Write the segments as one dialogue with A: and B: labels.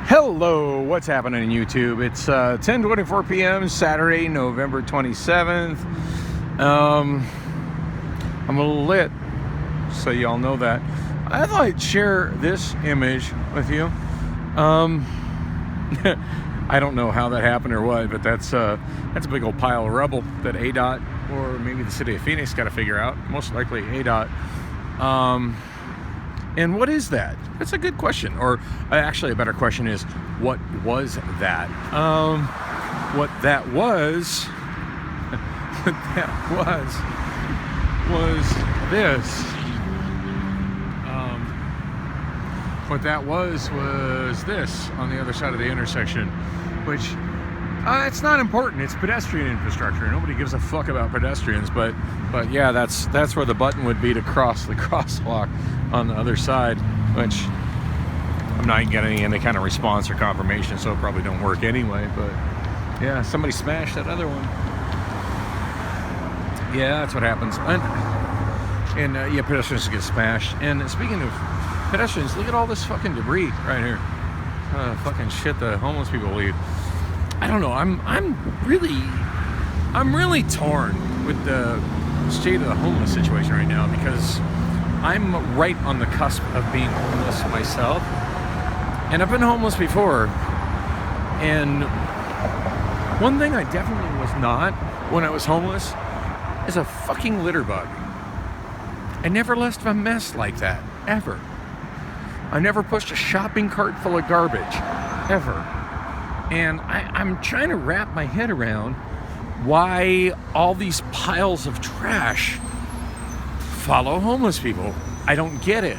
A: Hello, what's happening YouTube? It's 10:24 p.m. Saturday, November 27th. I'm a little lit, so y'all know that. I thought I'd share this image with you. I don't know how that happened or what, but that's a big old pile of rubble that ADOT or maybe the city of Phoenix got to figure out. Most likely ADOT. And what is that? That's a good question. Or actually, a better question is, what was that? What that was this. What that was this on the other side of the intersection, which it's not important. It's pedestrian infrastructure. Nobody gives a fuck about pedestrians, but yeah, that's where the button would be to cross the crosswalk on the other side, which I'm not getting any kind of response or confirmation, so it probably don't work anyway. But yeah, somebody smashed that other one. Yeah, that's what happens. And yeah, pedestrians get smashed. And speaking of pedestrians, look at all this fucking debris right here. Fucking shit the homeless people leave. I don't know. I'm really torn with the state of the homeless situation right now, because I'm right on the cusp of being homeless myself, and I've been homeless before. And one thing I definitely was not when I was homeless is a fucking litter bug. I never left a mess like that, ever. I never pushed a shopping cart full of garbage, ever. And I'm trying to wrap my head around why all these piles of trash follow homeless people. I don't get it.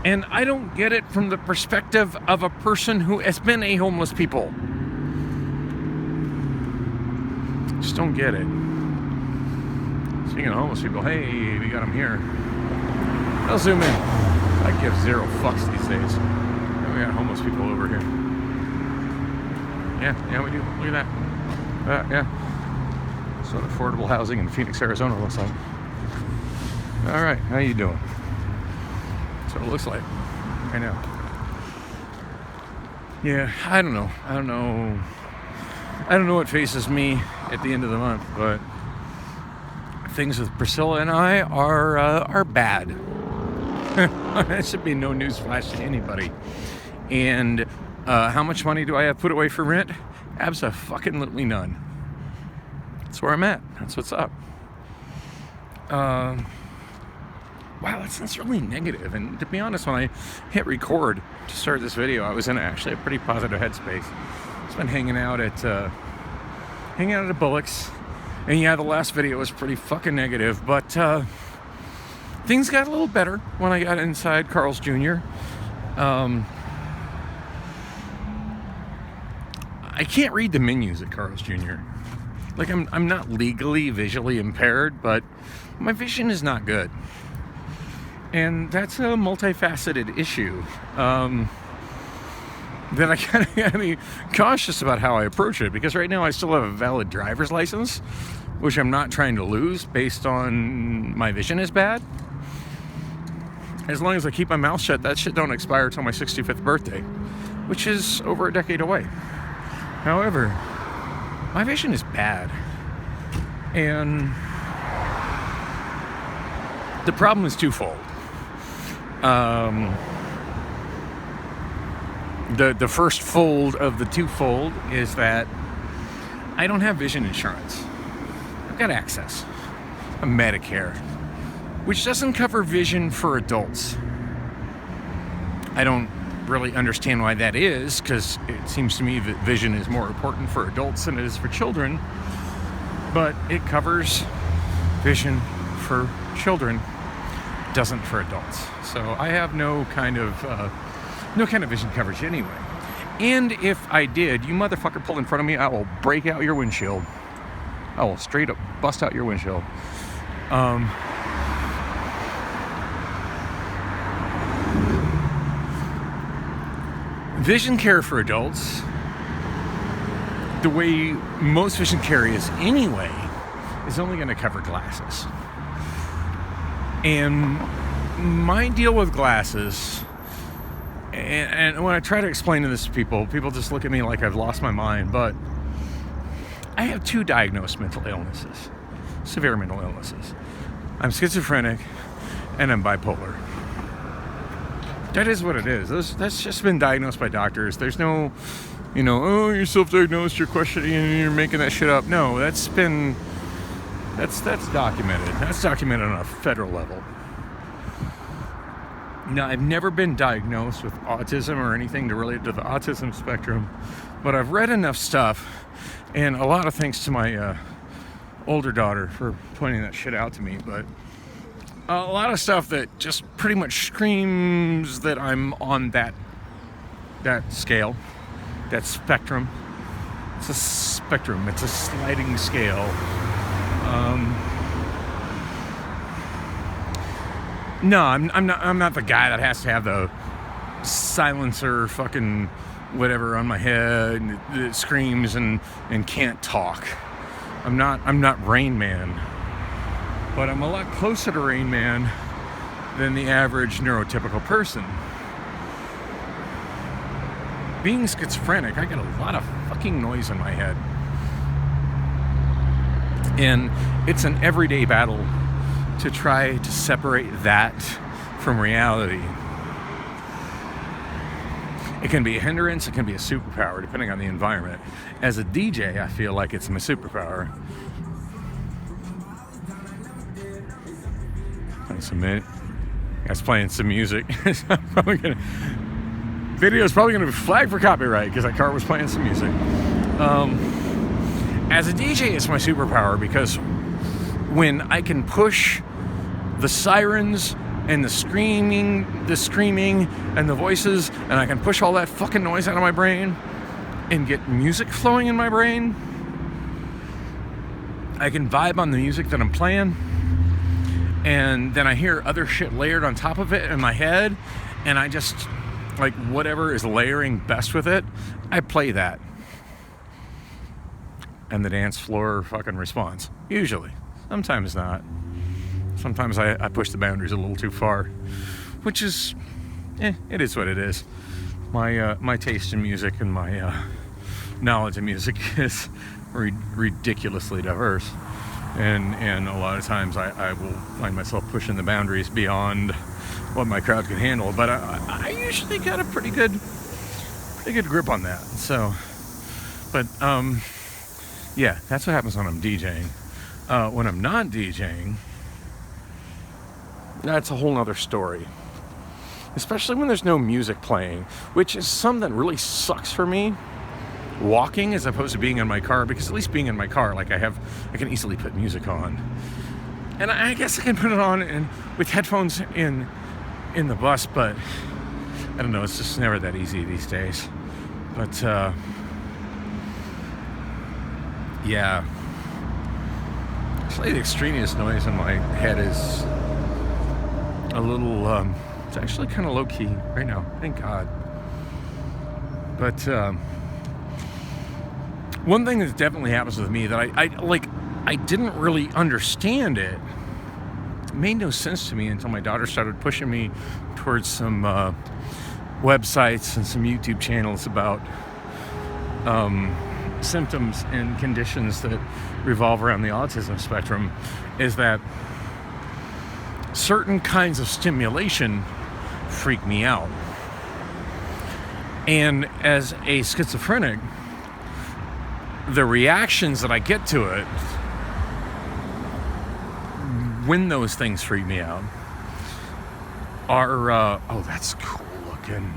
A: And I don't get it from the perspective of a person who has been a homeless people. Just don't get it. Speaking of homeless people, hey, we got them here. I'll zoom in. I give zero fucks these days. We got homeless people over here. Yeah, we do. Look at that. Yeah. That's what affordable housing in Phoenix, Arizona looks like. All right, how you doing? That's what it looks like right now. Yeah, I don't know what faces me at the end of the month, but things with Priscilla and I are bad. That should be no news flash to anybody. And how much money do I have put away for rent? Abso-fucking-lutely none. That's where I'm at. That's what's up. Wow, that's really negative. And to be honest, when I hit record to start this video, I was in actually a pretty positive headspace. Just been hanging out at Bullock's. And yeah, the last video was pretty fucking negative, but things got a little better when I got inside Carl's Jr. I can't read the menus at Carl's Jr. Like, I'm not legally visually impaired, but my vision is not good. And that's a multifaceted issue that I kind of gotta be cautious about how I approach it, because right now I still have a valid driver's license, which I'm not trying to lose based on my vision is bad. As long as I keep my mouth shut, that shit don't expire till my 65th birthday, which is over a decade away. However, my vision is bad. And the problem is twofold. The first fold of the twofold is that I don't have vision insurance. I've got access. A Medicare, which doesn't cover vision for adults. I don't really understand why that is, because it seems to me that vision is more important for adults than it is for children, but it covers vision for children, doesn't for adults. So I have no kind of vision coverage anyway. And if I did, you motherfucker pull in front of me, I will break out your windshield. I will straight up bust out your windshield. Vision care for adults, the way most vision care is anyway, is only going to cover glasses. And my deal with glasses And when I try to explain this to people just look at me like I've lost my mind. But I have 2 diagnosed mental illnesses, severe mental illnesses. I'm schizophrenic and I'm bipolar. That is what it is. That's just been diagnosed by doctors. There's no, oh, you're self-diagnosed, you're questioning, you're making that shit up. No, that's documented. That's documented on a federal level. Now, I've never been diagnosed with autism or anything related to the autism spectrum, but I've read enough stuff, and a lot of thanks to my older daughter for pointing that shit out to me, but a lot of stuff that just pretty much screams that I'm on that scale, that spectrum. It's a spectrum. It's a sliding scale. No, I'm not the guy that has to have the silencer fucking whatever on my head that screams and can't talk. I'm not Rain Man. But I'm a lot closer to Rain Man than the average neurotypical person. Being schizophrenic, I get a lot of fucking noise in my head. And it's an everyday battle to try to separate that from reality. It can be a hindrance, it can be a superpower, depending on the environment. As a DJ, I feel like it's my superpower. A minute. Guys playing some music. Video is probably gonna be flagged for copyright because that car was playing some music. As a DJ, it's my superpower because when I can push the sirens and the screaming and the voices, and I can push all that fucking noise out of my brain and get music flowing in my brain, I can vibe on the music that I'm playing. And then I hear other shit layered on top of it in my head, and I just, like, whatever is layering best with it, I play that. And the dance floor fucking responds. Usually. Sometimes not. Sometimes I push the boundaries a little too far, which is, it is what it is. My taste in music and my knowledge of music is ridiculously diverse. And a lot of times I will find myself pushing the boundaries beyond what my crowd can handle. But I usually got a pretty good grip on that. So, but yeah, that's what happens when I'm DJing. When I'm not DJing, that's a whole nother story. Especially when there's no music playing, which is something that really sucks for me. Walking as opposed to being in my car, because at least being in my car, like I can easily put music on, and I guess I can put it on with headphones in the bus, but I don't know, it's just never that easy these days. But yeah, actually the extraneous noise in my head is a little it's actually kind of low-key right now, thank God. But one thing that definitely happens with me that I didn't really understand it. It made no sense to me until my daughter started pushing me towards some websites and some YouTube channels about symptoms and conditions that revolve around the autism spectrum, is that certain kinds of stimulation freak me out. And as a schizophrenic, the reactions that I get to it when those things freak me out are, oh, that's cool looking.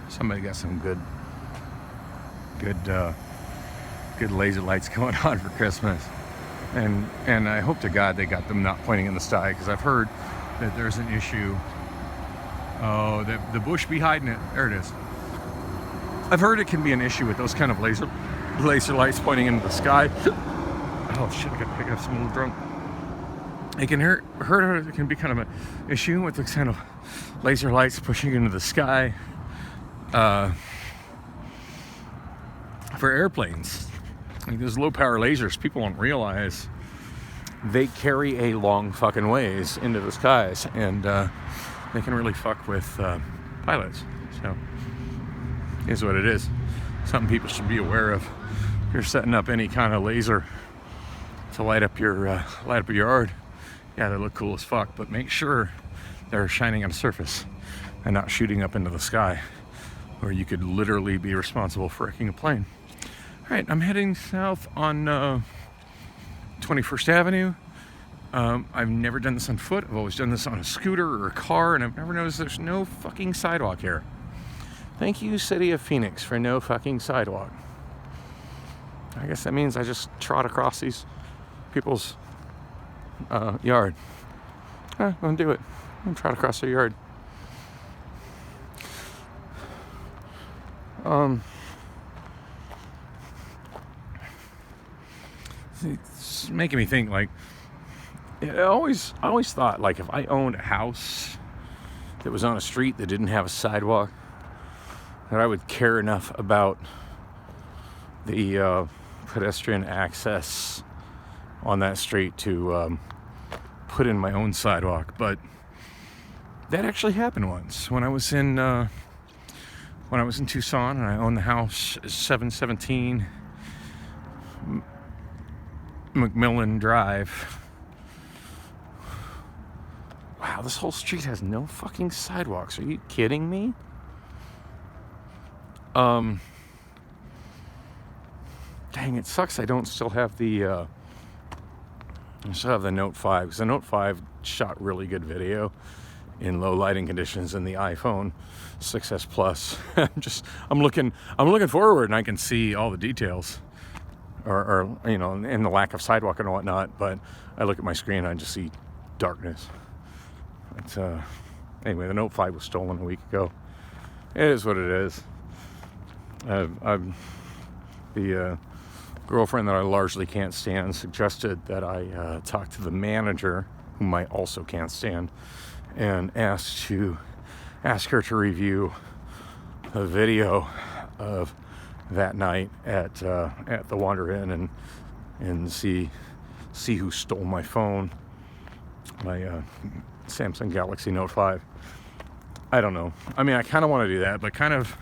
A: Somebody got some good laser lights going on for Christmas. And I hope to God they got them not pointing in the sky, because I've heard that there's an issue. Oh, the bush be hiding it. There it is. I've heard it can be an issue with those kind of laser lights pointing into the sky. Oh shit, I gotta pick up some little drunk. It can hurt. It can be kind of an issue with the kind of laser lights pushing into the sky for airplanes. Like those low power lasers, people don't realize they carry a long fucking ways into the skies, and they can really fuck with pilots. So, is what it is. Something people should be aware of. If you're setting up any kind of laser to light up your yard, yeah, they look cool as fuck, but make sure they're shining on a surface and not shooting up into the sky, or you could literally be responsible for wrecking a plane. All right, I'm heading south on 21st Avenue. I've never done this on foot. I've always done this on a scooter or a car, and I've never noticed there's no fucking sidewalk here. Thank you, City of Phoenix, for no fucking sidewalk. I guess that means I just trot across these people's yard. I'm gonna do it. I'm gonna trot across their yard. It's making me think, like, I always thought, like, if I owned a house that was on a street that didn't have a sidewalk, that I would care enough about the pedestrian access on that street to put in my own sidewalk. But that actually happened once when I was in Tucson, and I owned the house 717 McMillan Drive. Wow, this whole street has no fucking sidewalks. Are you kidding me? Dang, it sucks I don't still have the Note 5, because the Note 5 shot really good video in low lighting conditions, and the iPhone 6s Plus. I'm looking forward, and I can see all the details, or you know, and the lack of sidewalk and whatnot. But I look at my screen and I just see darkness. It's anyway, the Note 5 was stolen a week ago. It is what it is. The girlfriend that I largely can't stand suggested that I talk to the manager, whom I also can't stand, and ask her to review a video of that night at the Wander Inn and see who stole my phone, my Samsung Galaxy Note 5. I don't know. I mean, I kind of want to do that, but kind of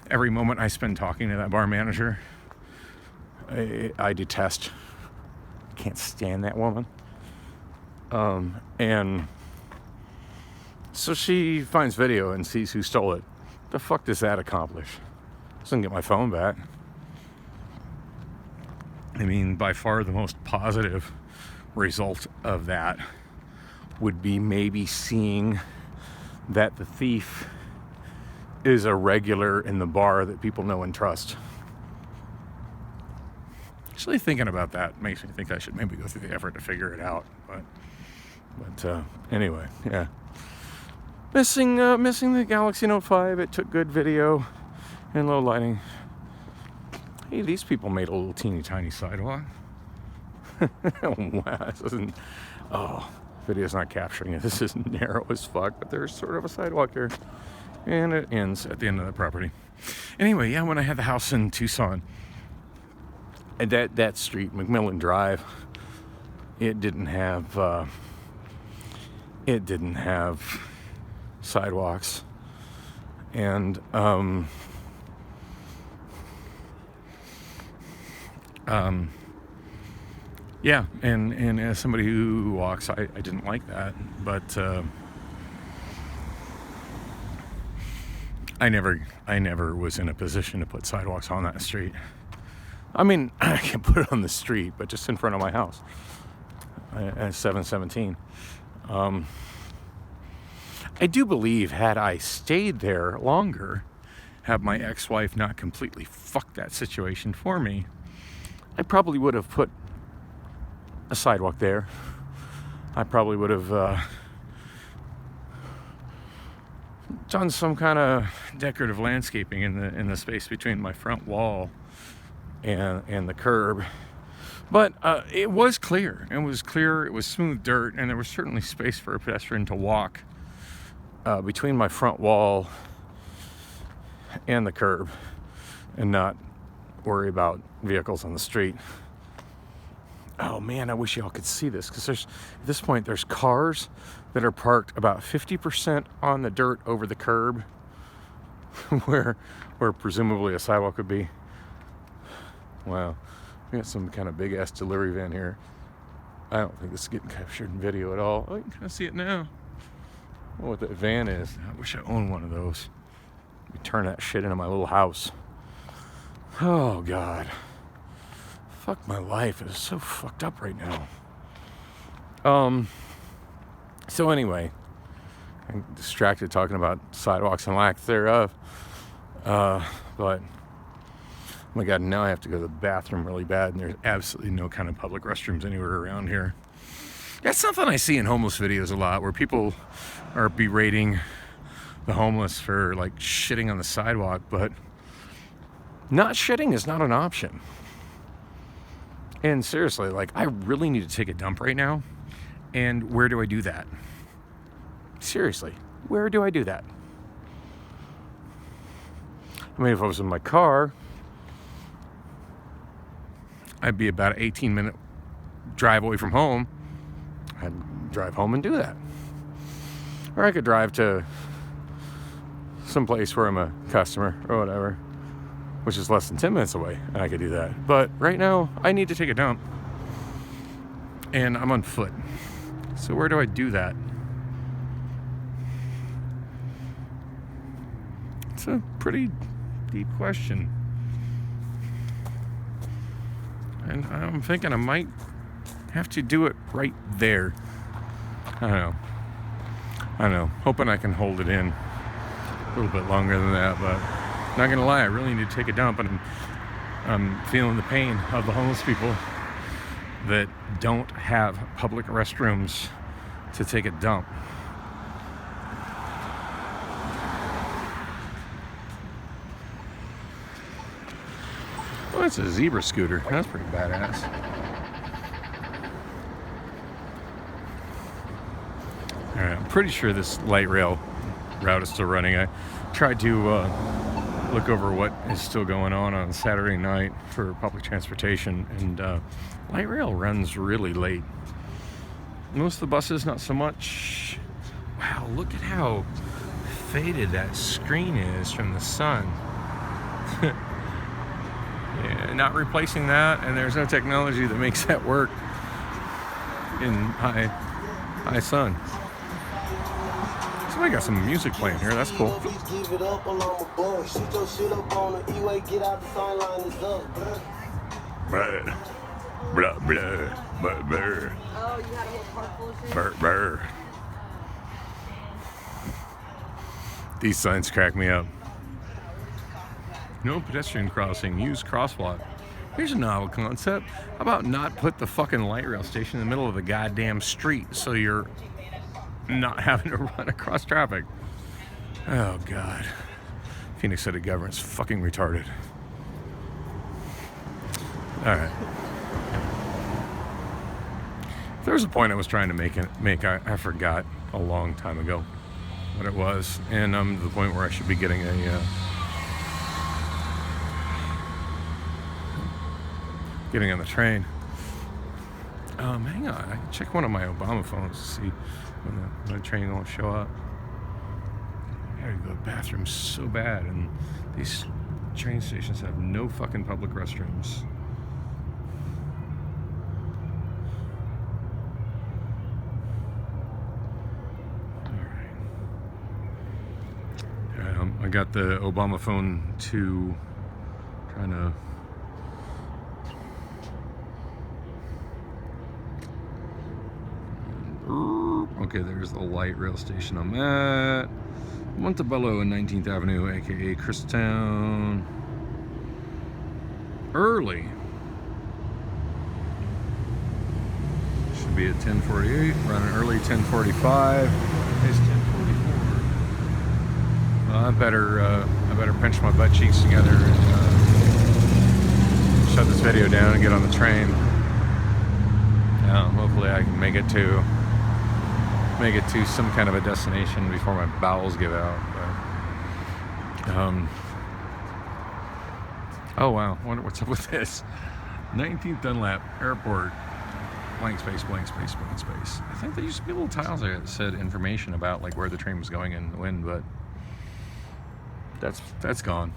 A: every moment I spend talking to that bar manager, I detest. I can't stand that woman. And so she finds video and sees who stole it. The fuck does that accomplish? Doesn't get my phone back. I mean, by far the most positive result of that would be maybe seeing that the thief is a regular in the bar that people know and trust. Actually, thinking about that makes me think I should maybe go through the effort to figure it out. But anyway, yeah. Missing the Galaxy Note 5. It took good video in low lighting. Hey, these people made a little teeny tiny sidewalk. Wow, this isn't. Oh, video's not capturing it. This is narrow as fuck, but there's sort of a sidewalk here, and it ends at the end of the property. Anyway, yeah, when I had the house in Tucson, and that street, McMillan Drive, it didn't have sidewalks, and yeah, and as somebody who walks, I didn't like that, but I never was in a position to put sidewalks on that street. I mean, I can put it on the street, but just in front of my house at 717. I do believe, had I stayed there longer, had my ex-wife not completely fucked that situation for me, I probably would have put a sidewalk there. I probably would have done some kind of decorative landscaping in the space between my front wall and the curb. But it was clear. It was clear. It was smooth dirt, and there was certainly space for a pedestrian to walk between my front wall and the curb, and not worry about vehicles on the street. Oh man, I wish y'all could see this, because at this point there's cars that are parked about 50% on the dirt over the curb, where presumably a sidewalk would be. Wow, we got some kind of big ass delivery van here. I don't think this is getting captured in video at all. Oh, you can kind of see it now. I don't know what that van is. I wish I owned one of those. Let me turn that shit into my little house. Oh God, fuck my life. It is so fucked up right now. So anyway, I'm distracted talking about sidewalks and lack thereof. But oh my God, now I have to go to the bathroom really bad, and there's absolutely no kind of public restrooms anywhere around here. That's something I see in homeless videos a lot, where people are berating the homeless for like shitting on the sidewalk, but not shitting is not an option. And seriously, like, I really need to take a dump right now. And where do I do that? Seriously, where do I do that? I mean, if I was in my car, I'd be about an 18-minute drive away from home. I'd drive home and do that. Or I could drive to some place where I'm a customer or whatever, which is less than 10 minutes away, and I could do that. But right now, I need to take a dump, and I'm on foot. So where do I do that? It's a pretty deep question. And I'm thinking I might have to do it right there. I don't know. Hoping I can hold it in a little bit longer than that, but not gonna lie, I really need to take a dump, and I'm feeling the pain of the homeless people that don't have public restrooms to take a dump. Oh, it's a zebra scooter. That's pretty badass. All right, I'm pretty sure this light rail route is still running. I tried to look over what is still going on Saturday night for public transportation, and light rail runs really late. Most of the buses, not so much. Wow, look at how faded that screen is from the sun. Yeah, not replacing that, and there's no technology that makes that work in high sun. I got some music playing here. That's cool. Blah, blah, blah, blah.
B: Oh, you had a whole park full of shit?
A: Brr, brr. These signs crack me up. No pedestrian crossing. Use crosswalk. Here's a novel concept. How about not put the fucking light rail station in the middle of the goddamn street so you're not having to run across traffic? Oh God, Phoenix City government's fucking retarded. All right. There was a point I was trying to make. I forgot a long time ago what it was, and I'm to the point where I should be getting getting on the train. Hang on, I can check one of my Obama phones to see when the train won't show up. I gotta go to the bathroom so bad, and these train stations have no fucking public restrooms. Alright. I got the Obama phone 2 trying to okay, there's the light rail station I'm at. Montebello and 19th Avenue, aka Christown. Early. Should be at 10:48. Running early 10:45. It's 10:44. Well, I better pinch my butt cheeks together and shut this video down and get on the train. Hopefully I can make it to some kind of a destination before my bowels give out. But, oh wow, wonder what's up with this. 19th Dunlap Airport, blank space, blank space, blank space. I think there used to be little tiles there that said information about like where the train was going and when, but That's gone.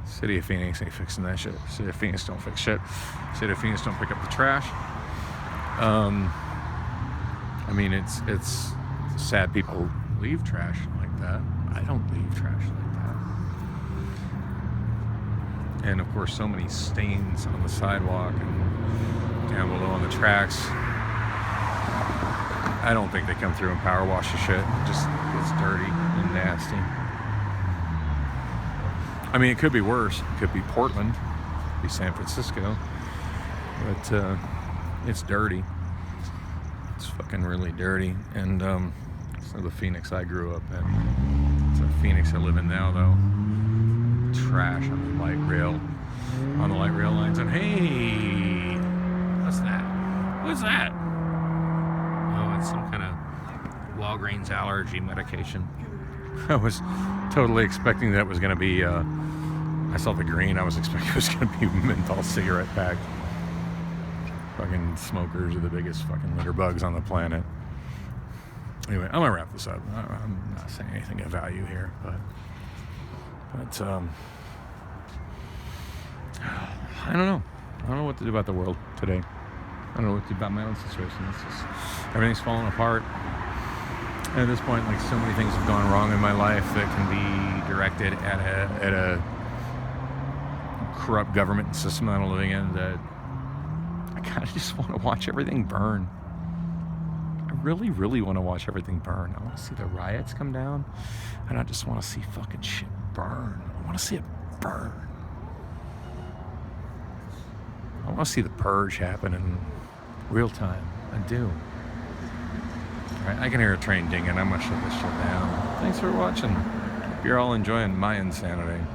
A: City of Phoenix ain't fixing that shit. City of Phoenix don't fix shit. City of Phoenix don't pick up the trash. I mean, it's sad people leave trash like that. I don't leave trash like that. And of course, so many stains on the sidewalk and down below on the tracks. I don't think they come through and power wash the shit. It just gets dirty and nasty. I mean, it could be worse. It could be Portland, it could be San Francisco, but it's dirty. It's fucking really dirty. And it's not the Phoenix I grew up in. It's the Phoenix I live in now, though. Trash on the light rail lines. And hey, what's that? What's that? Oh, it's some kind of Walgreens allergy medication. I was totally expecting that was going to be, I saw the green, I was expecting it was going to be menthol cigarette pack. Fucking smokers are the biggest fucking litter bugs on the planet. Anyway, I'm going to wrap this up. I'm not saying anything of value here, but I don't know. I don't know what to do about the world today. I don't know what to do about my own situation. It's just, everything's falling apart. And at this point, like, so many things have gone wrong in my life that can be directed at a corrupt government system that I'm living in, that I kind of just want to watch everything burn. I really, really want to watch everything burn. I want to see the riots come down, and I just want to see fucking shit burn. I want to see it burn. I want to see the purge happen in real time. I do. Alright, I can hear a train dinging. I'm going to shut this shit down. Thanks for watching. Hope you're all enjoying my insanity.